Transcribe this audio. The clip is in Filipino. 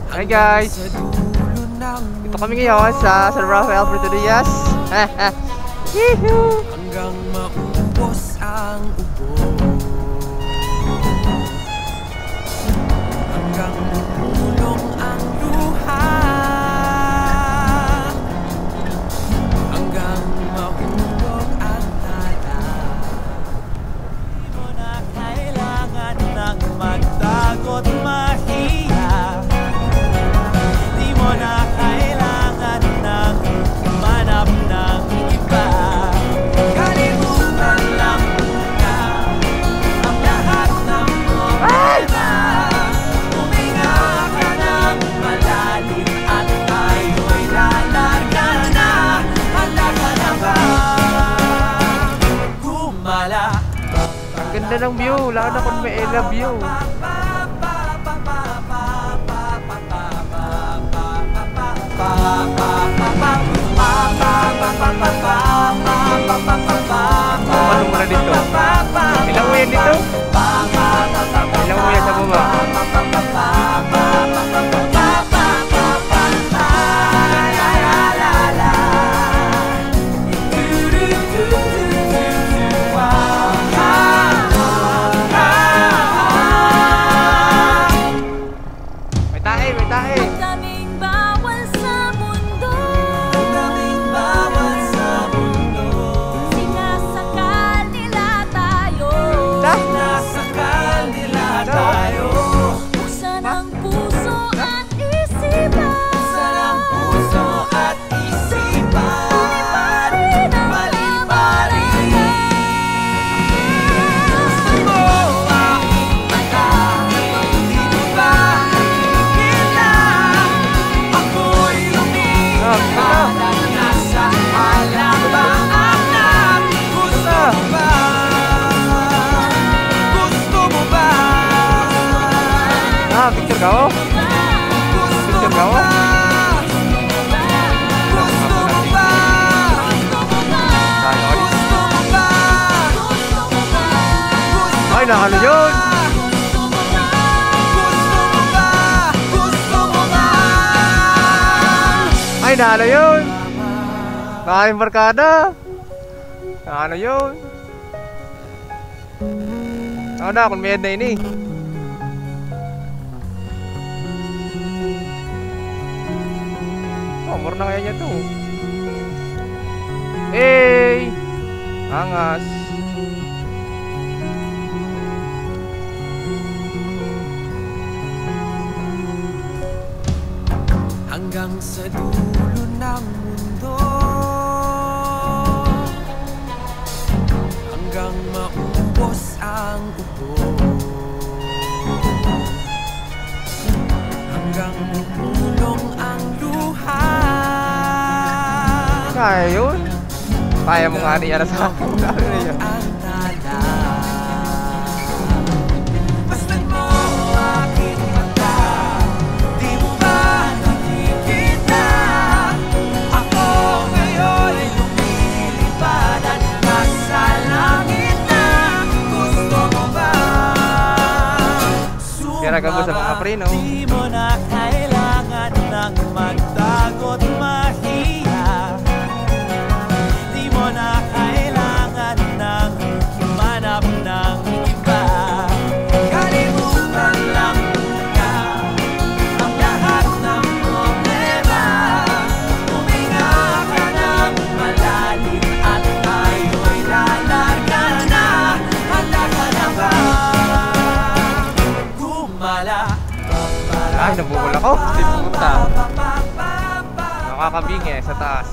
Hi guys! Ito kami ngayon sa San Rafael Puerto Diaz. Hanggang maubos ang ubo, hanggang pulong ang luha, hanggang mahulog ang tala. Di mo na kailangan ng magtagot mahiya. Di mo na kailangan ng manap ng iba. Kalimutan lang muna ang lahat ng problema. Huminga ka ng malalim at tayo'y lalarga na. Handa ka na ba gumala? Ang ganda ng view, lalo na kung may I love you. Paano mo na dito? Ilang mo yan dito? Ilang mo yan sa baba? May tae, may tae. Daming bawal sa mundo, Daming bawal sa mundo. sinasakal nila tayo. Nasakal nila tayo. Buksan ang puso at isipan. Buksan ang puso at isipan. Mali pa rin. Gusto mo aking mata? Di mo ba nakikita? Ako'y lumilipad at nasa halabaang na. Gusto mo ba? Gusto mo ba? Picture ka oh? Picture ka oh? Gusto mo ba? Gusto mo ba? Ay, nakano yun? Gusto mo ba? Gusto mo ba? Ay, nakano yun? Maraming barkada. Nakano yun? Ako na, kung may na ini. Oh, mura na kaya niya to. Hey! Angas. Hanggang sa dulo ng mundo, hanggang maubos ang ubo, hanggang pulong ang luha. Kaya yun? Kaya mo nga niya na sa akin. Ano na yun? Ang tala. Basta't mo aking mata, di mo ba nakikita? Ako ngayon'y lumilipad at nasa langit na. Gusto mo ba Kaya ka mo sa mga pre, no? di mo na kailangan ng magtagot mahiya. Di mo na kailangan ng manap ng iba. Kalimutan lang muna ang lahat ng problema. Huminga ka ng malalim at tayo'y lalarga na. Handa ka na ba gumala? Ay, nabukol ako. Hindi pumunta. Nakakabingi sa taas.